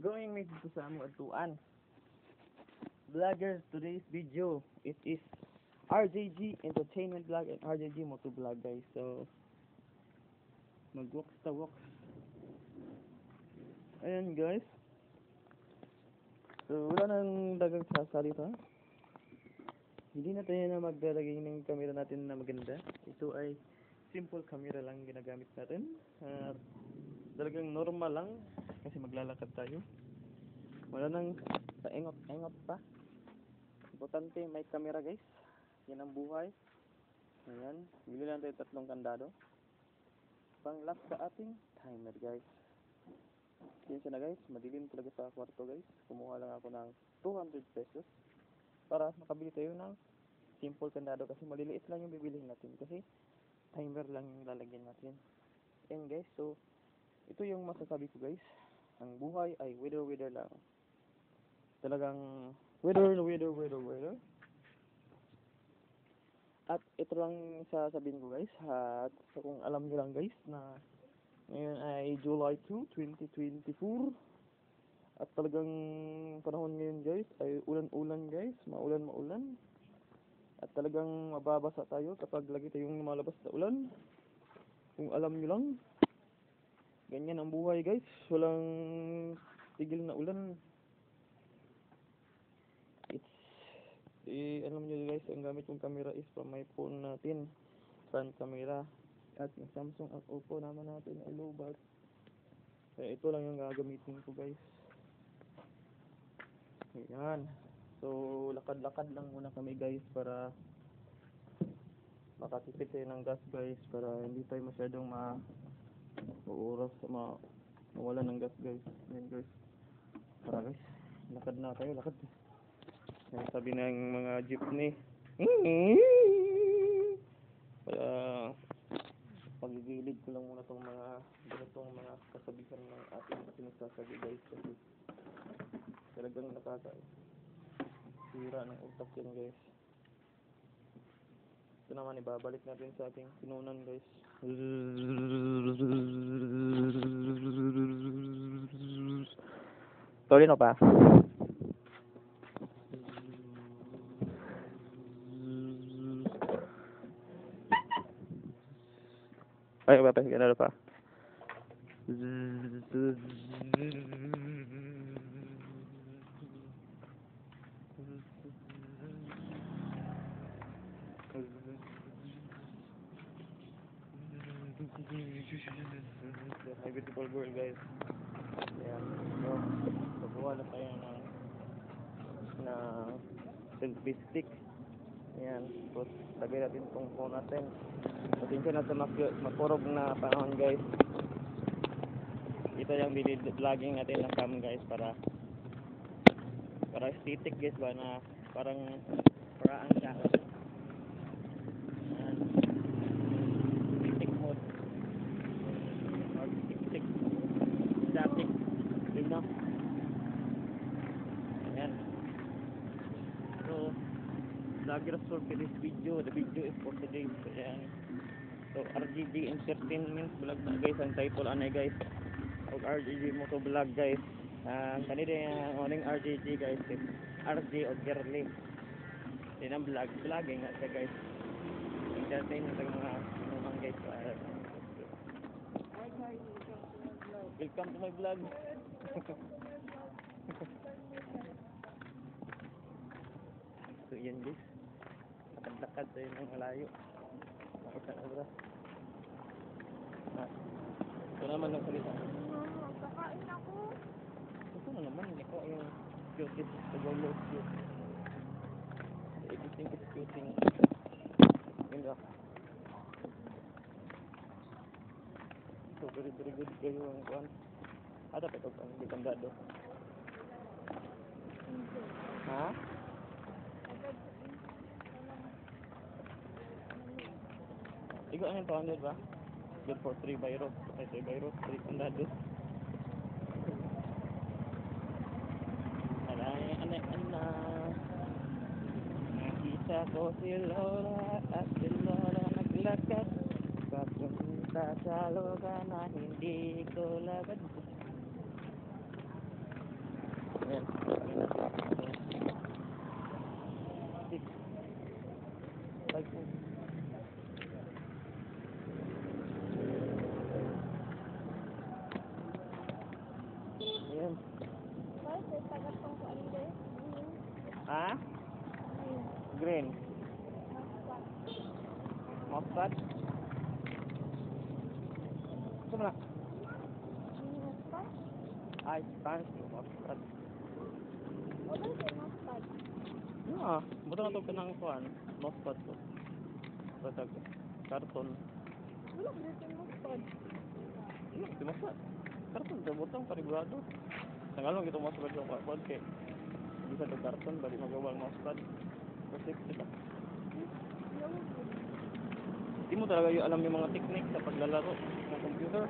Going with dito sa among atuan. Vloggers, today's video, it is RJG Entertainment Vlog and RJG Moto Vlog, guys. So, mag-walks ta walks. Ayan, guys. So, wala nang dagang sasalita. Hindi na tayo na maglalagay ng camera natin na maganda. Ito ay simple camera lang ginagamit natin. Talagang normal lang kasi maglalakad tayo. Wala nang paengot-engot pa. Importante may camera, guys. Yan ang buhay. Ayan, bili lang tayo 3 kandado. Pang-lock sa ating timer, guys. Yan siya na, guys. Madilim talaga sa kwarto, guys. Kumuha lang ako ng 200 pesos para makabili tayo ng simple kandado kasi maliliit lang yung bibilihin natin kasi timer lang yung lalagyan natin. Ayan, guys. So, ito yung masasabi ko, guys. Ang buhay ay weather lang. Talagang weather. At ito lang sasabihin ko, guys. At kung alam nyo lang, guys, na ngayon ay July 2, 2024. At talagang panahon ngayon, guys, ay ulan-ulan, guys. Maulan. At talagang mababasa tayo kapag lagi tayong lumalabas sa ulan. Kung alam nyo lang, ganyan ang buhay, guys. Walang tigil na ulan. Alam nyo, guys, ang gamit kong camera is from my phone natin. Front camera. At yung Samsung at Oppo naman natin ay low bat. Kaya ito lang yung gagamitin ko, guys. Ayan. So, lakad-lakad lang muna kami, guys, para makatipid tayo ng gas, guys, para hindi tayo masyadong mawalan ng gas, guys. Ayan, guys. Tara, guys. Lakad na tayo, lakad. Ayan, sabi ng mga jeepney. Kaya, pagigilid ko lang muna itong mga kasabihan ng ating sinasabi, guys. Kasi talagang sira ng utak yan, guys. Ito naman, ibabalik natin sa ating pinunan, guys. Tuloy na pa. Ay, ganun pa. My beautiful girl, guys. Ayan. So, nakuha na tayo na selfie stick. Ayan. Tapos, lagay natin itong phone natin. Pasensya na sa makurog na panahon, guys. Ito yung vlogging natin ng cam, guys, para aesthetic, guys, ba, na parang ang siya. Aesthetic mode. Aesthetic. Static. Diba? Ayan. So, vloggers for this video. The video is for today. Ayan. So, RJG Entertainment Vlog na, guys. Ang title anay, guys. O RJG Moto Vlog, guys. Kanina yung oning RJG, guys. RJ o Girly. Yan ang vlogging nga siya, guys. Entertainment ang mga pinumang, guys. Welcome to my vlog. So, yan, guys. Lakad-lakad tayo ng malayo. Isang oras. Ito naman ang salita. Kakain ako. Ito na naman. Ito yung cute. Ito cute. Everything is cute. Yun lang. So, very good kayo ang kuhan. Dapat ito ang bitandado. Ha? Ikaw ang 200 ba? Good for 3 bayro. Okay, 3 bayro. 3 kandado. Ana. Nakita ko si Lola at si Lola naglakad. Papunta sa lugar na hindi ko lagad. Bakit may tagat pang sa alin eh? Ha? Ayun. Green. Maspat. Mustard. Ito na. Maspat? Ay, Spanish. Mustard. Wala siya maspat. Ah, buto na ito pinang kuhan. Mustard to. Patag. Karton. Wala ko dito yung maspat. Di mustard. Karton ito. Butang parigurado. Nangalong ito mustard sa kuhan. Kaya bisa ito karton. Bali magawal mustard. Kasi ito. Yung Hindi mo talaga yung alam yung mga technique sa paglalaro ng computer.